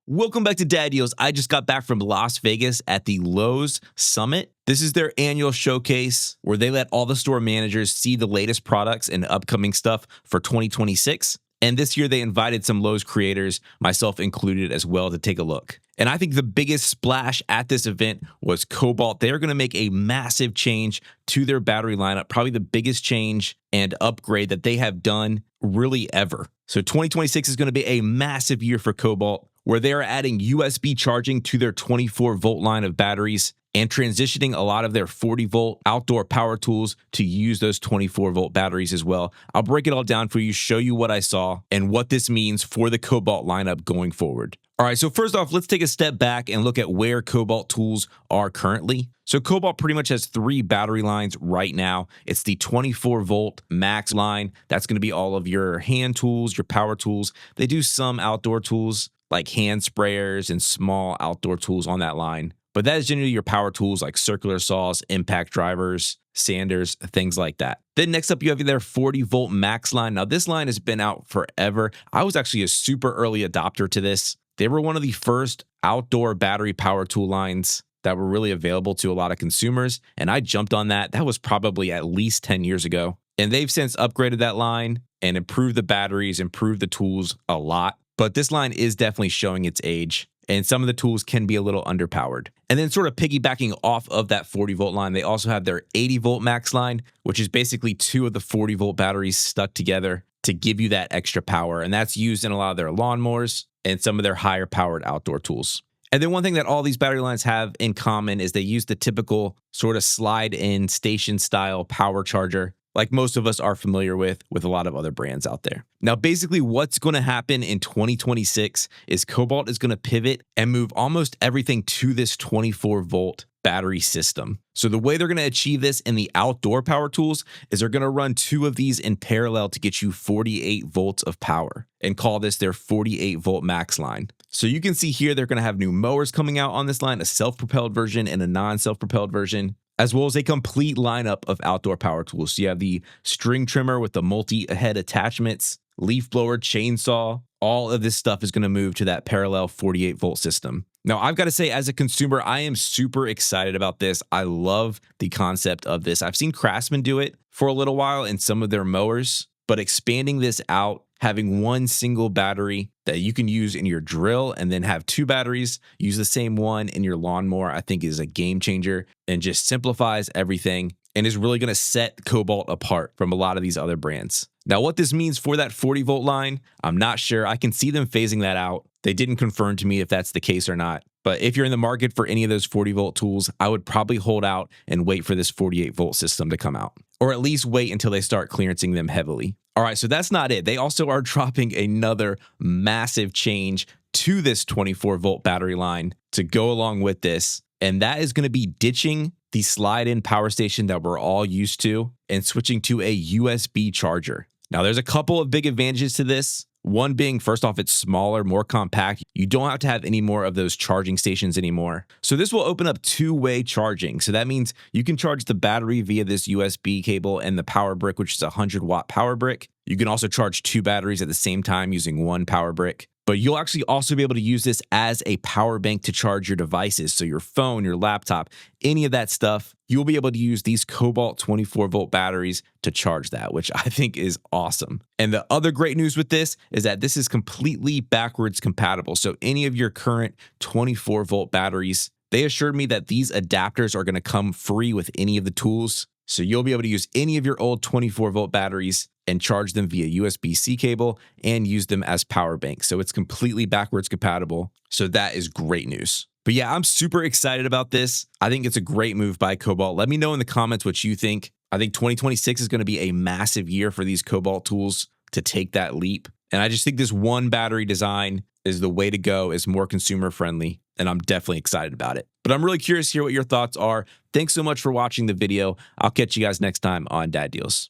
Welcome back to Dad Deals. I just got back from Las Vegas at the Lowe's Summit. This is their annual showcase where they let all the store managers see the latest products and upcoming stuff for 2026. And this year they invited some Lowe's creators, myself included as well, to take a look. And I think the biggest splash at this event was Kobalt. They're going to make a massive change to their battery lineup, probably the biggest change and upgrade that they have done really ever. So 2026 is going to be a massive year for Kobalt, where they are adding USB charging to their 24-volt line of batteries and transitioning a lot of their 40-volt outdoor power tools to use those 24-volt batteries as well. I'll break it all down for you, show you what I saw, and what this means for the Kobalt lineup going forward. All right, so first off, let's take a step back and look at where Kobalt tools are currently. So Kobalt pretty much has three battery lines right now. It's the 24-volt max line. That's going to be all of your hand tools, your power tools. They do some outdoor tools like hand sprayers and small outdoor tools on that line. But that is generally your power tools like circular saws, impact drivers, sanders, things like that. Then next up, you have their 40-volt max line. Now, this line has been out forever. I was actually a super early adopter to this. They were one of the first outdoor battery power tool lines that were really available to a lot of consumers, and I jumped on that. That was probably at least 10 years ago. And they've since upgraded that line and improved the batteries, improved the tools a lot. But this line is definitely showing its age, and some of the tools can be a little underpowered. And then sort of piggybacking off of that 40-volt line, they also have their 80-volt max line, which is basically two of the 40-volt batteries stuck together to give you that extra power. And that's used in a lot of their lawnmowers and some of their higher powered outdoor tools. And then one thing that all these battery lines have in common is they use the typical sort of slide-in station style power charger, like most of us are familiar with a lot of other brands out there. Now, basically what's going to happen in 2026 is Kobalt is going to pivot and move almost everything to this 24-volt battery system. So the way they're going to achieve this in the outdoor power tools is they're going to run two of these in parallel to get you 48 volts of power and call this their 48-volt max line. So you can see here they're going to have new mowers coming out on this line, a self-propelled version and a non-self-propelled version, as well as a complete lineup of outdoor power tools. So you have the string trimmer with the multi-head attachments, leaf blower, chainsaw. All of this stuff is going to move to that parallel 48-volt system. Now, I've got to say, as a consumer, I am super excited about this. I love the concept of this. I've seen Craftsman do it for a little while in some of their mowers, but expanding this out, having one single battery that you can use in your drill and then have two batteries, use the same one in your lawnmower, I think is a game changer and just simplifies everything and is really going to set Kobalt apart from a lot of these other brands. Now, what this means for that 40-volt line, I'm not sure. I can see them phasing that out. They didn't confirm to me if that's the case or not. But if you're in the market for any of those 40-volt tools, I would probably hold out and wait for this 48-volt system to come out, or at least wait until they start clearancing them heavily. All right, so that's not it. They also are dropping another massive change to this 24-volt battery line to go along with this, and that is going to be ditching the slide-in power station that we're all used to and switching to a USB charger. Now, there's a couple of big advantages to this. One being, first off, it's smaller, more compact. You don't have to have any more of those charging stations anymore. So this will open up two-way charging. So that means you can charge the battery via this USB cable and the power brick, which is a 100-watt power brick. You can also charge two batteries at the same time using one power brick. But you'll actually also be able to use this as a power bank to charge your devices. So your phone, your laptop, any of that stuff, you'll be able to use these Kobalt 24-volt batteries to charge that, which I think is awesome. And the other great news with this is that this is completely backwards compatible. So any of your current 24-volt batteries, they assured me that these adapters are going to come free with any of the tools. So you'll be able to use any of your old 24-volt batteries and charge them via USB-C cable and use them as power banks. So it's completely backwards compatible. So that is great news. But yeah, I'm super excited about this. I think it's a great move by Kobalt. Let me know in the comments what you think. I think 2026 is going to be a massive year for these Kobalt tools to take that leap. And I just think this one battery design is the way to go, is more consumer friendly, and I'm definitely excited about it. But I'm really curious to hear what your thoughts are. Thanks so much for watching the video. I'll catch you guys next time on Dad Deals.